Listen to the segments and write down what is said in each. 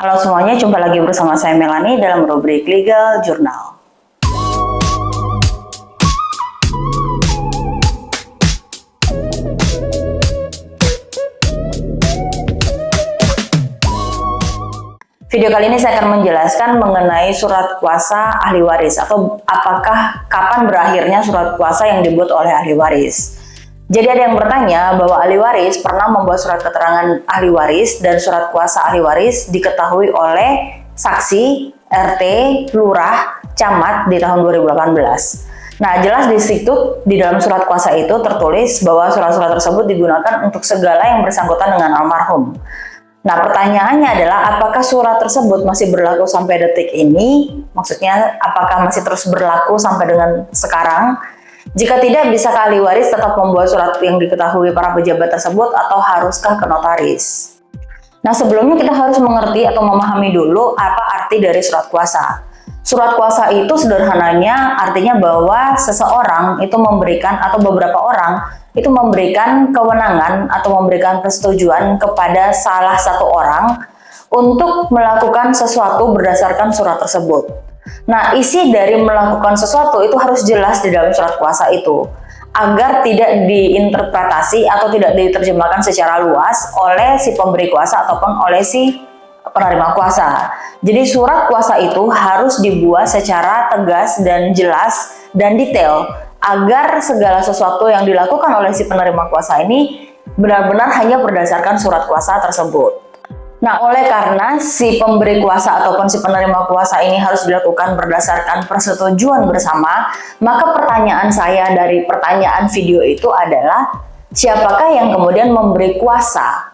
Halo semuanya, jumpa lagi bersama saya Melani dalam rubrik Legal Journal. Video kali ini saya akan menjelaskan mengenai surat kuasa ahli waris atau apakah kapan berakhirnya surat kuasa yang dibuat oleh ahli waris. Jadi ada yang bertanya bahwa ahli waris pernah membuat surat keterangan ahli waris dan surat kuasa ahli waris diketahui oleh saksi, RT, lurah, camat di tahun 2018. Nah, jelas di situ di dalam surat kuasa itu tertulis bahwa surat-surat tersebut digunakan untuk segala yang bersangkutan dengan almarhum. Nah, pertanyaannya adalah apakah surat tersebut masih berlaku sampai detik ini? Maksudnya apakah masih terus berlaku sampai dengan sekarang? Jika tidak, bisakah ahli waris tetap membuat surat yang diketahui para pejabat tersebut atau haruskah ke notaris? Nah, sebelumnya kita harus mengerti atau memahami dulu apa arti dari surat kuasa. Surat kuasa itu sederhananya artinya bahwa seseorang itu memberikan atau beberapa orang itu memberikan kewenangan atau memberikan persetujuan kepada salah satu orang untuk melakukan sesuatu berdasarkan surat tersebut. Nah, isi dari melakukan sesuatu itu harus jelas di dalam surat kuasa itu, agar tidak diinterpretasi atau tidak diterjemahkan secara luas oleh si pemberi kuasa ataupun oleh si penerima kuasa. Jadi surat kuasa itu harus dibuat secara tegas dan jelas dan detail, agar segala sesuatu yang dilakukan oleh si penerima kuasa ini benar-benar hanya berdasarkan surat kuasa tersebut. Nah, oleh karena si pemberi kuasa ataupun si penerima kuasa ini harus dilakukan berdasarkan persetujuan bersama, maka pertanyaan saya dari pertanyaan video itu adalah, siapakah yang kemudian memberi kuasa?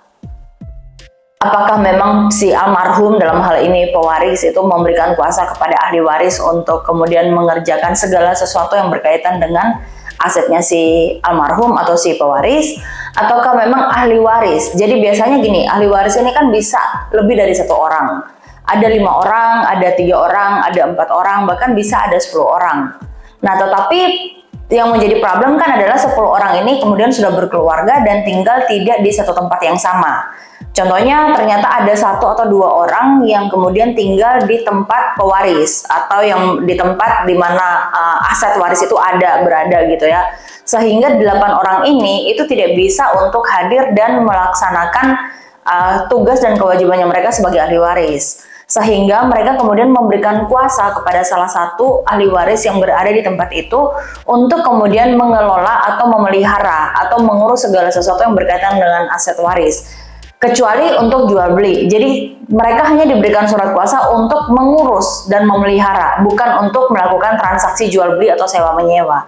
Apakah memang si almarhum, dalam hal ini pewaris, itu memberikan kuasa kepada ahli waris untuk kemudian mengerjakan segala sesuatu yang berkaitan dengan asetnya si almarhum atau si pewaris, ataukah memang ahli waris? Jadi biasanya gini, ahli waris ini kan bisa lebih dari satu orang. Ada 5 orang, ada 3 orang, ada 4 orang, bahkan bisa ada 10 orang. Nah, tetapi yang menjadi problem kan adalah 10 orang ini kemudian sudah berkeluarga dan tinggal tidak di satu tempat yang sama. Contohnya ternyata ada 1 atau 2 orang yang kemudian tinggal di tempat pewaris atau yang di tempat di mana aset waris itu berada gitu ya. Sehingga 8 orang ini itu tidak bisa untuk hadir dan melaksanakan tugas dan kewajibannya mereka sebagai ahli waris. Sehingga mereka kemudian memberikan kuasa kepada salah satu ahli waris yang berada di tempat itu untuk kemudian mengelola atau memelihara atau mengurus segala sesuatu yang berkaitan dengan aset waris. Kecuali untuk jual beli. Jadi mereka hanya diberikan surat kuasa untuk mengurus dan memelihara, bukan untuk melakukan transaksi jual beli atau sewa menyewa.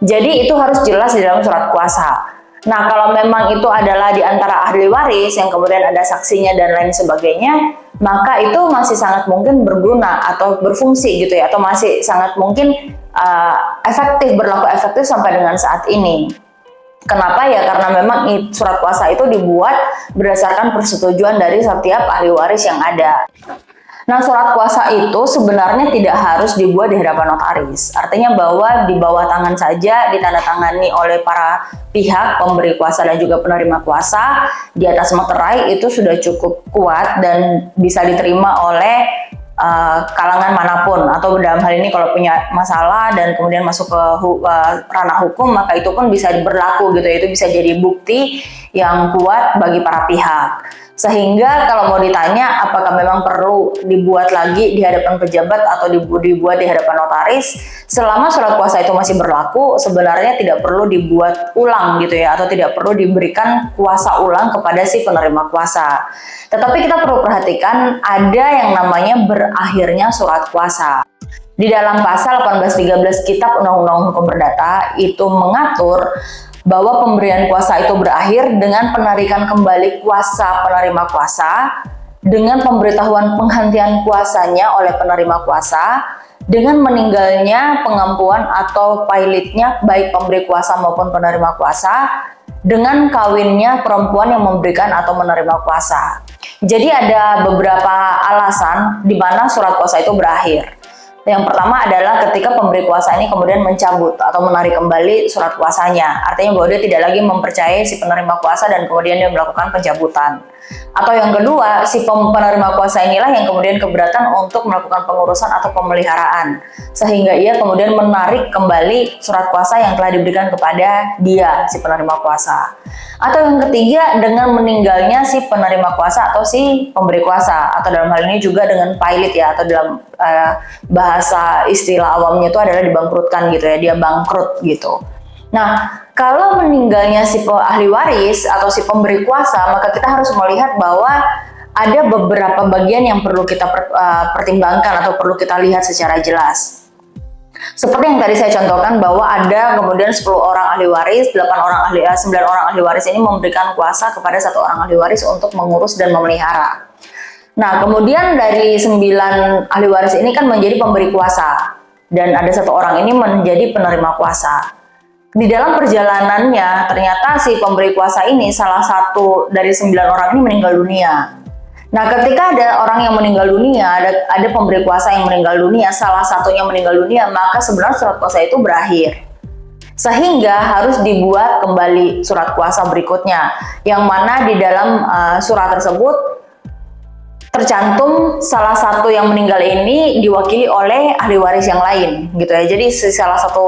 Jadi itu harus jelas di dalam surat kuasa. Nah, kalau memang itu adalah di antara ahli waris yang kemudian ada saksinya dan lain sebagainya, maka itu masih sangat mungkin berguna atau berfungsi gitu ya, atau masih sangat mungkin berlaku efektif sampai dengan saat ini. Kenapa ya? Karena memang surat kuasa itu dibuat berdasarkan persetujuan dari setiap ahli waris yang ada. Nah, surat kuasa itu sebenarnya tidak harus dibuat di hadapan notaris. Artinya bahwa di bawah tangan saja ditandatangani oleh para pihak pemberi kuasa dan juga penerima kuasa di atas materai itu sudah cukup kuat dan bisa diterima oleh kalangan manapun, atau dalam hal ini kalau punya masalah dan kemudian masuk ke ranah hukum, maka itu pun bisa berlaku gitu ya, itu bisa jadi bukti yang kuat bagi para pihak. Sehingga kalau mau ditanya apakah memang perlu dibuat lagi di hadapan pejabat atau dibuat di hadapan notaris, selama surat kuasa itu masih berlaku, sebenarnya tidak perlu dibuat ulang gitu ya, atau tidak perlu diberikan kuasa ulang kepada si penerima kuasa. Tetapi kita perlu perhatikan ada yang namanya berakhirnya surat kuasa. Di dalam pasal 1813 Kitab Undang-Undang Hukum Perdata itu mengatur bahwa pemberian kuasa itu berakhir dengan penarikan kembali kuasa penerima kuasa, dengan pemberitahuan penghentian kuasanya oleh penerima kuasa, dengan meninggalnya pengampuan atau pilotnya baik pemberi kuasa maupun penerima kuasa, dengan kawinnya perempuan yang memberikan atau menerima kuasa. Jadi ada beberapa alasan di mana surat kuasa itu berakhir. Yang pertama adalah ketika pemberi kuasa ini kemudian mencabut atau menarik kembali surat kuasanya. Artinya bahwa dia tidak lagi mempercayai si penerima kuasa dan kemudian dia melakukan pencabutan. Atau yang kedua, si penerima kuasa inilah yang kemudian keberatan untuk melakukan pengurusan atau pemeliharaan. Sehingga ia kemudian menarik kembali surat kuasa yang telah diberikan kepada dia, si penerima kuasa. Atau yang ketiga, dengan meninggalnya si penerima kuasa atau si pemberi kuasa. Atau dalam hal ini juga dengan pailit ya, atau dalam bahasa istilah awamnya itu adalah dibangkrutkan gitu ya, dia bangkrut gitu. Nah, kalau meninggalnya si ahli waris atau si pemberi kuasa, maka kita harus melihat bahwa ada beberapa bagian yang perlu kita pertimbangkan atau perlu kita lihat secara jelas. Seperti yang tadi saya contohkan bahwa ada kemudian 10 orang ahli waris, 9 orang ahli waris ini memberikan kuasa kepada 1 orang ahli waris untuk mengurus dan memelihara. Nah, kemudian dari 9 ahli waris ini kan menjadi pemberi kuasa dan ada 1 orang ini menjadi penerima kuasa. Di dalam perjalanannya ternyata si pemberi kuasa ini salah satu dari 9 orang ini meninggal dunia. Nah, ketika ada orang yang meninggal dunia, ada pemberi kuasa yang meninggal dunia, salah satunya meninggal dunia, maka sebenarnya surat kuasa itu berakhir. Sehingga harus dibuat kembali surat kuasa berikutnya, yang mana di dalam surat tersebut tercantum salah satu yang meninggal ini diwakili oleh ahli waris yang lain, gitu ya. Jadi salah satu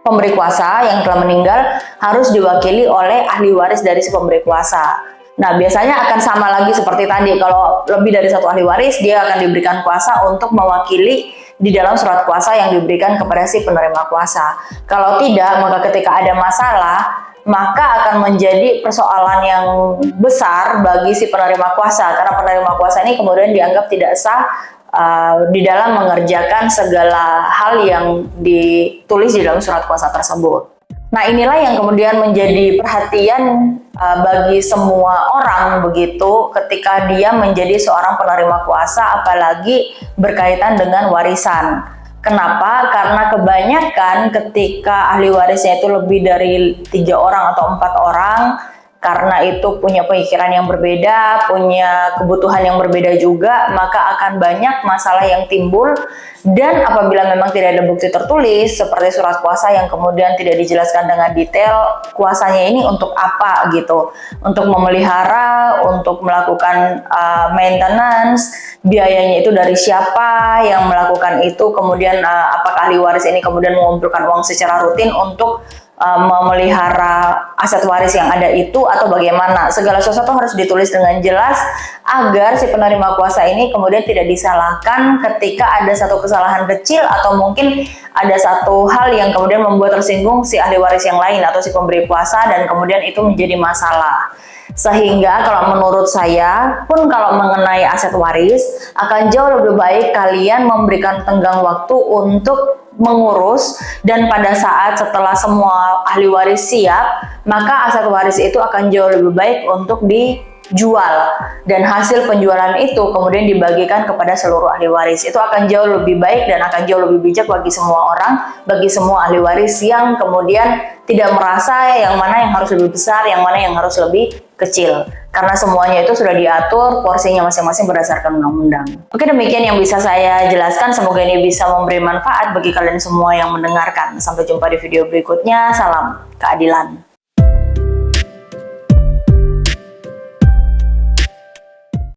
pemberi kuasa yang telah meninggal harus diwakili oleh ahli waris dari si pemberi kuasa. Nah, biasanya akan sama lagi seperti tadi, kalau lebih dari 1 ahli waris, dia akan diberikan kuasa untuk mewakili di dalam surat kuasa yang diberikan kepada si penerima kuasa. Kalau tidak, maka ketika ada masalah, maka akan menjadi persoalan yang besar bagi si penerima kuasa, karena penerima kuasa ini kemudian dianggap tidak sah di dalam mengerjakan segala hal yang ditulis di dalam surat kuasa tersebut. Nah, inilah yang kemudian menjadi perhatian bagi semua orang begitu ketika dia menjadi seorang penerima kuasa, apalagi berkaitan dengan warisan. Kenapa? Karena kebanyakan ketika ahli warisnya itu lebih dari 3 orang atau 4 orang, karena itu punya pemikiran yang berbeda, punya kebutuhan yang berbeda juga, maka akan banyak masalah yang timbul. Dan apabila memang tidak ada bukti tertulis seperti surat kuasa yang kemudian tidak dijelaskan dengan detail kuasanya ini untuk apa gitu, untuk memelihara, untuk melakukan maintenance, biayanya itu dari siapa yang melakukan itu, kemudian apakah ahli waris ini kemudian mengumpulkan uang secara rutin untuk memelihara aset waris yang ada itu atau bagaimana. Segala sesuatu harus ditulis dengan jelas agar si penerima kuasa ini kemudian tidak disalahkan ketika ada satu kesalahan kecil atau mungkin ada satu hal yang kemudian membuat tersinggung si ahli waris yang lain atau si pemberi kuasa dan kemudian itu menjadi masalah. Sehingga kalau menurut saya pun kalau mengenai aset waris akan jauh lebih baik kalian memberikan tenggang waktu untuk mengurus, dan pada saat setelah semua ahli waris siap, maka aset waris itu akan jauh lebih baik untuk dijual, dan hasil penjualan itu kemudian dibagikan kepada seluruh ahli waris. Itu akan jauh lebih baik dan akan jauh lebih bijak bagi semua orang, bagi semua ahli waris yang kemudian tidak merasa yang mana yang harus lebih besar, yang mana yang harus lebih kecil. Karena semuanya itu sudah diatur porsinya masing-masing berdasarkan undang-undang. Oke, demikian yang bisa saya jelaskan. Semoga ini bisa memberi manfaat bagi kalian semua yang mendengarkan. Sampai jumpa di video berikutnya. Salam keadilan.